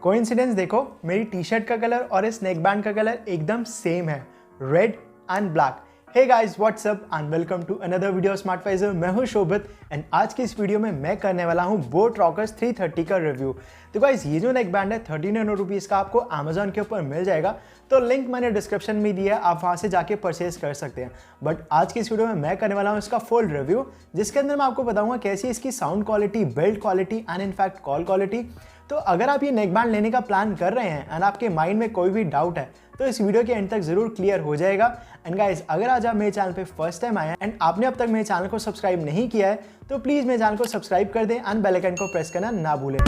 Coincidence देखो, मेरी T shirt का कलर और इस नेक बैंड का कलर एकदम सेम है, red and black. Hey guys, what's up and welcome to another video Smartwiser. मैं हूं शोभित एंड आज की इस वीडियो में मैं करने वाला हूं बोट रॉकर्स 330 का रिव्यू। तो गाइस, ये जो नेक बैंड है 1300 रुपीज़ का आपको अमेजोन के ऊपर मिल जाएगा। तो लिंक मैंने डिस्क्रिप्शन में दिया है, आप वहां से जाके परचेज कर सकते हैं। बट आज की इस वीडियो में मैं करने वाला हूं इसका फुल रिव्यू, जिसके अंदर मैं आपको बताऊंगा कैसी इसकी sound quality, build quality and in fact call quality. तो अगर आप ये नेक बैंड लेने का प्लान कर रहे हैं एंड आपके माइंड में कोई भी डाउट है तो इस वीडियो के एंड तक जरूर क्लियर हो जाएगा। एंड गाइस, अगर आज आप मेरे चैनल पे फर्स्ट टाइम आए हैं एंड आपने अब तक मेरे चैनल को सब्सक्राइब नहीं किया है तो प्लीज मेरे चैनल को सब्सक्राइब कर दें एंड बेल आइकन को प्रेस करना ना भूलें।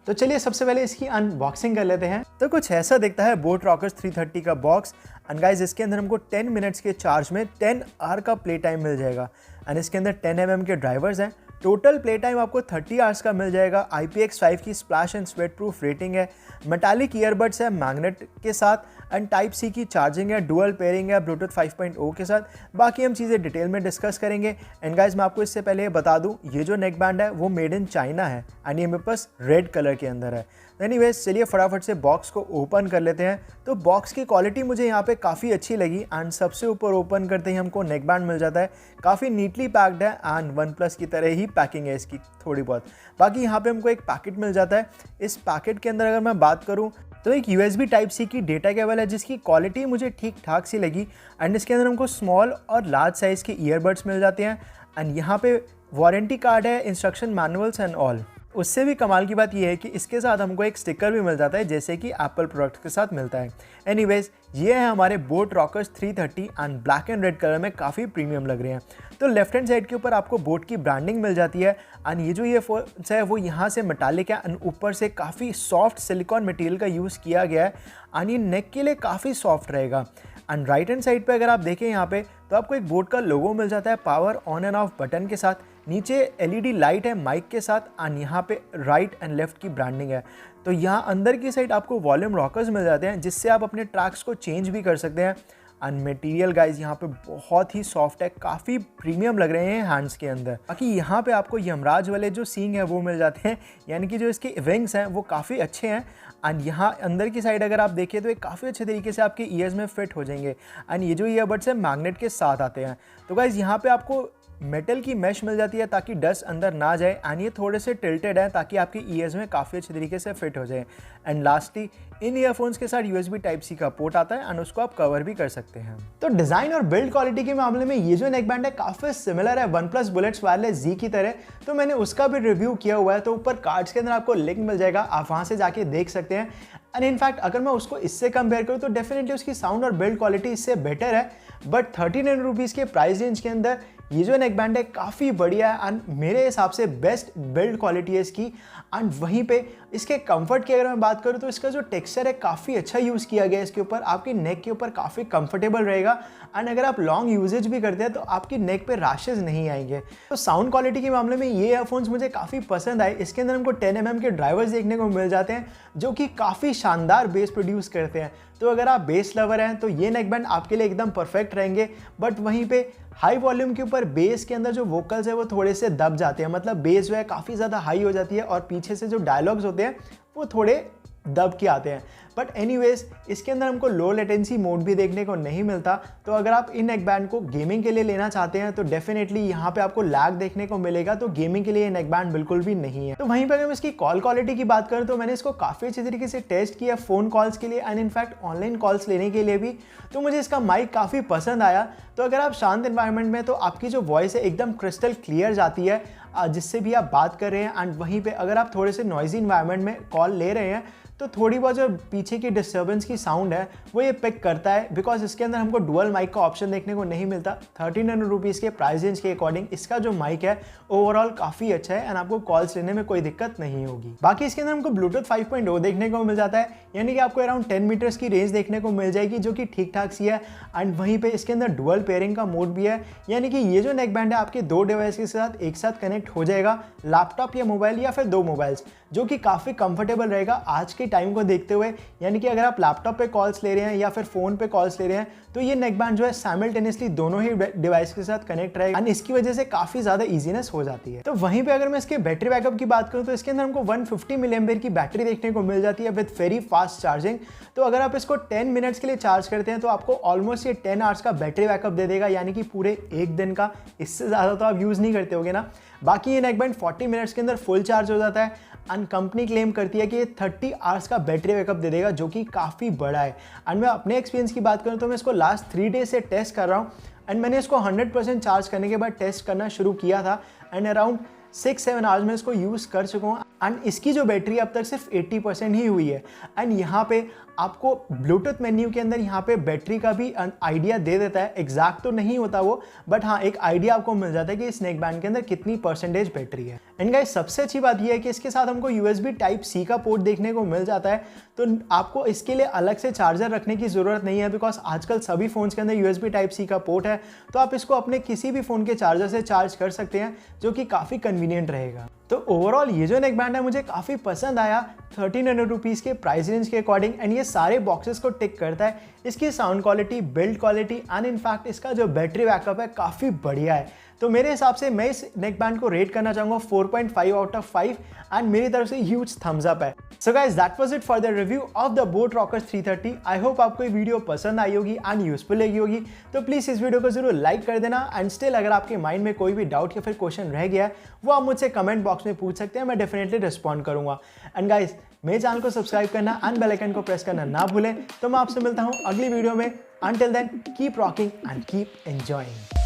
तो चलिए सबसे पहले इसकी अनबॉक्सिंग कर लेते हैं। तो कुछ ऐसा दिखता है बोट रॉकर्स 330 का बॉक्स। एंड गाइस, इसके अंदर हमको 10 मिनट्स के चार्ज में 10 आवर का प्ले टाइम मिल जाएगा। एंड इसके अंदर 10 mm के ड्राइवर्स हैं। टोटल प्ले टाइम आपको 30 आवर्स का मिल जाएगा। IPX5 की splash and sweat proof rating है। मेटालिक ईयरबड्स है मैग्नेट के साथ एंड टाइप सी की चार्जिंग है। डुअल पेयरिंग है ब्लूटूथ 5.0 के साथ। बाकी हम चीज़ें डिटेल में डिस्कस करेंगे। एंड गाइस, मैं आपको इससे पहले बता दूं, ये जो नेक बैंड है वो मेड इन चाइना है एंड ये मेरे पास रेड कलर के अंदर है। एनीवेज, चलिए फटाफट से बॉक्स को ओपन कर लेते हैं। तो बॉक्स की क्वालिटी मुझे यहाँ पे काफ़ी अच्छी लगी एंड सबसे ऊपर ओपन करते ही हमको नेक बैंड मिल जाता है। काफ़ी नीटली पैक्ड है एंड OnePlus की तरह ही पैकिंग है इसकी थोड़ी बहुत। बाकी यहाँ पे हमको एक पैकेट मिल जाता है। इस पैकेट के अंदर अगर मैं बात करूँ तो एक USB टाइप सी की डेटा केबल है जिसकी क्वालिटी मुझे ठीक ठाक सी लगी। एंड इसके अंदर हमको स्मॉल और लार्ज साइज़ के ईयरबड्स मिल जाते हैं। एंड यहाँ पे वारंटी कार्ड है, इंस्ट्रक्शन मैनुअल्स एंड ऑल। उससे भी कमाल की बात यह है कि इसके साथ हमको एक स्टिकर भी मिल जाता है जैसे कि एप्पल प्रोडक्ट के साथ मिलता है। एनीवेज, ये है हमारे boAt Rockerz 330 and black and red colour में काफ़ी प्रीमियम लग रहे हैं। तो लेफ्ट हैंड साइड के ऊपर आपको बोट की ब्रांडिंग मिल जाती है। एंड ये जो ईयरफोन्स है वो यहाँ से मेटालिक है एंड ऊपर से काफ़ी सॉफ्ट सिलिकॉन मटेरियल का यूज़ किया गया है एंड ये नेक के लिए काफ़ी सॉफ्ट रहेगा। एंड राइट हैंड साइड पे अगर आप देखें यहाँ पे तो आपको एक बोट का लोगो मिल जाता है power on end off button के साथ। नीचे LED लाइट है माइक के साथ एंड यहाँ पे राइट एंड लेफ्ट की ब्रांडिंग है। तो यहाँ अंदर की साइड आपको वॉल्यूम रॉकर्स मिल जाते हैं जिससे आप अपने ट्रैक्स को चेंज भी कर सकते हैं। एंड मटेरियल गाइज यहाँ पे बहुत ही सॉफ्ट है, काफ़ी प्रीमियम लग रहे हैं हैंड्स के अंदर। बाकी यहाँ पे आपको यमराज वाले जो सींग है वो मिल जाते हैं, यानी कि जो इसके विंग्स हैं वो काफ़ी अच्छे हैं। एंड यहाँ अंदर की साइड अगर आप देखें तो ये काफ़ी अच्छे तरीके से आपके ईयर्स में फिट हो जाएंगे। एंड ये जो ईयरबड्स है मैग्नेट के साथ आते हैं। तो गाइज यहाँ पे आपको मेटल की मैश मिल जाती है ताकि डस्ट अंदर ना जाए एंड ये थोड़े से टिल्टेड है ताकि आपके ईयर्स में काफ़ी अच्छे तरीके से फिट हो जाए। एंड लास्टली, इन ईयरफोन्स के साथ USB टाइप सी का पोर्ट आता है एंड उसको आप कवर भी कर सकते हैं। तो डिज़ाइन और बिल्ड क्वालिटी के मामले में ये जो नेक बैंड है काफ़ी सिमिलर है OnePlus बुलेट्स वायरलेस Z की तरह। तो मैंने उसका भी रिव्यू किया हुआ है, तो ऊपर कार्ड्स के अंदर आपको लिंक मिल जाएगा, आप वहाँ से जाके देख सकते हैं। एंड इनफैक्ट अगर मैं उसको इससे कंपेयर करूँ तो डेफिनेटली उसकी साउंड और बिल्ड क्वालिटी इससे बेटर है। बट 1300 रुपीज़ के प्राइस रेंज के अंदर ये जो नेक बैंड है काफ़ी बढ़िया है एंड मेरे हिसाब से बेस्ट बिल्ड क्वालिटी है इसकी। एंड वहीं पे इसके कंफर्ट की अगर मैं बात करूँ तो इसका जो टेक्सचर है काफ़ी अच्छा यूज़ किया गया है इसके ऊपर, आपकी नेक के ऊपर काफ़ी कंफर्टेबल रहेगा। एंड अगर आप लॉन्ग यूजेज भी करते हैं तो आपकी नेक पे रैशेज नहीं आएंगे। तो साउंड क्वालिटी के मामले में ये ईयरफोन्स मुझे काफ़ी पसंद आए। इसके अंदर हमको 10 mm के ड्राइवर्स देखने को मिल जाते हैं जो कि काफ़ी शानदार बेस प्रोड्यूस करते हैं। तो अगर आप बेस लवर हैं तो ये नेक बैंड आपके लिए एकदम परफेक्ट रहेंगे। बट वहीं पे हाई वॉल्यूम के ऊपर बेस के अंदर जो वोकल्स है वो थोड़े से दब जाते हैं, मतलब बेस जो है काफ़ी ज़्यादा हाई हो जाती है और पीछे से जो डायलॉग्स होते हैं वो थोड़े दब के आते हैं। बट एनीवेज, इसके अंदर हमको लो लेटेंसी मोड भी देखने को नहीं मिलता। तो अगर आप इन नेक बैंड को गेमिंग के लिए लेना चाहते हैं तो डेफिनेटली यहाँ पे आपको लैग देखने को मिलेगा। तो गेमिंग के लिए ये नेक बैंड बिल्कुल भी नहीं है। तो वहीं पर अगर मैं इसकी कॉल क्वालिटी की बात करूँ तो मैंने इसको काफ़ी अच्छे तरीके से टेस्ट किया फ़ोन कॉल्स के लिए एंड इनफैक्ट ऑनलाइन कॉल्स लेने के लिए भी। तो मुझे इसका माइक काफ़ी पसंद आया। तो अगर आप शांत एनवायरनमेंट में तो आपकी जो वॉइस है एकदम क्रिस्टल क्लियर जाती है जिससे भी आप बात कर रहे हैं। एंड वहीं पे अगर आप थोड़े से नॉइजी इन्वायरमेंट में कॉल ले रहे हैं तो थोड़ी बहुत जो पीछे की डिस्टर्बेंस की साउंड है वो ये पिक करता है, बिकॉज इसके अंदर हमको डुअल माइक का ऑप्शन देखने को नहीं मिलता। 1300 रुपीज़ के प्राइस रेंज के अकॉर्डिंग इसका जो माइक है ओवरऑल काफ़ी अच्छा है एंड आपको कॉल्स लेने में कोई दिक्कत नहीं होगी। बाकी इसके अंदर हमको ब्लूटूथ 5.0 देखने को मिल जाता है, यानी कि आपको अराउंड 10 मीटर्स की रेंज देखने को मिल जाएगी जो कि ठीक ठाक सी है। एंड वहीं पर इसके अंदर डुअल पेयरिंग का मोड भी है, यानी कि ये जो नेक बैंड है आपके 2 डिवाइस के साथ एक साथ कनेक्ट हो जाएगा, लैपटॉप या मोबाइल या फिर 2 मोबाइल्स, जो कि काफ़ी कंफर्टेबल रहेगा। आज के टाइम को देखते हुए, यानी कि अगर आप लैपटॉप पे कॉल्स ले रहे हैं या फिर फ़ोन पे कॉल्स ले रहे हैं तो ये नेकबैंड जो है साइमल्टेनियसली दोनों ही डिवाइस के साथ कनेक्ट रहेगा एंड इसकी वजह से काफ़ी ज़्यादा ईजीनेस हो जाती है। तो वहीं पे अगर मैं इसके बैटरी बैकअप की बात करूँ तो इसके अंदर हमको 150 mAh की बैटरी देखने को मिल जाती है विद वेरी फास्ट चार्जिंग। तो अगर आप इसको 10 मिनट्स के लिए चार्ज करते हैं तो आपको ऑलमोस्ट ये 10 आवर्स का बैटरी बैकअप दे देगा, यानी कि पूरे एक दिन का। इससे ज़्यादा तो आप यूज़ नहीं करते होगे ना। बाकी ये नेकबैंड 40 मिनट्स के अंदर फुल चार्ज हो जाता है एंड कंपनी क्लेम करती है कि ये 30 आवर्स का बैटरी बैकअप दे देगा, जो कि काफ़ी बड़ा है। एंड मैं अपने एक्सपीरियंस की बात करूँ तो मैं इसको लास्ट 3 डेज से टेस्ट कर रहा हूँ एंड मैंने इसको 100% चार्ज करने के बाद टेस्ट करना शुरू किया था एंड अराउंड 6-7 आवर्स में इसको यूज़ कर चुका हूँ एंड इसकी जो बैटरी अब तक सिर्फ 80% ही हुई है। एंड यहाँ पे आपको ब्लूटूथ मेन्यू के अंदर यहाँ पे बैटरी का भी आइडिया दे देता है। एग्जैक्ट तो नहीं होता वो, बट हाँ एक आइडिया आपको मिल जाता है कि इस नेकबैंड के अंदर कितनी परसेंटेज बैटरी है। एंड गाइस सबसे अच्छी बात यह है कि इसके साथ हमको USB Type-C का पोर्ट देखने को मिल जाता है, तो आपको इसके लिए अलग से चार्जर रखने की ज़रूरत नहीं है, बिकॉज आजकल सभी फ़ोन्स के अंदर USB Type-C का पोर्ट है। तो आप इसको अपने किसी भी फ़ोन के चार्जर से चार्ज कर सकते हैं, जो कि काफ़ी कन्वीनियंट रहेगा। तो ओवरऑल ये जो नेकबैंड है मुझे काफ़ी पसंद आया 1300 रुपीज़ के प्राइस रेंज के अकॉर्डिंग एंड ये सारे बॉक्सेस को टिक करता है। इसकी sound quality, build quality and in fact इसका जो बैटरी बैकअप है काफ़ी बढ़िया है। तो मेरे हिसाब से मैं इस नेकबैंड को रेट करना चाहूँगा 4.5 आउट ऑफ 5 एंड मेरी तरफ से ह्यूज थम्स अप है। So guys that was it for the review of the boAt Rockerz 330। I hope आपको ये वीडियो पसंद आई होगी एंड यूजफुल लगी होगी। तो प्लीज़ इस वीडियो को जरूर लाइक कर देना एंड स्टिल अगर आपके माइंड में कोई भी डाउट या फिर क्वेश्चन रह गया है वो आप मुझसे कमेंट बॉक्स में पूछ सकते हैं, मैं डेफिनेटली रिस्पॉन्ड करूंगा। एंड गाइस मेरे चैनल को सब्सक्राइब करना एंड बेल आइकन को प्रेस करना ना भूलें। तो मैं आपसे मिलता हूँ अगली वीडियो में। Until then, keep rocking and keep enjoying.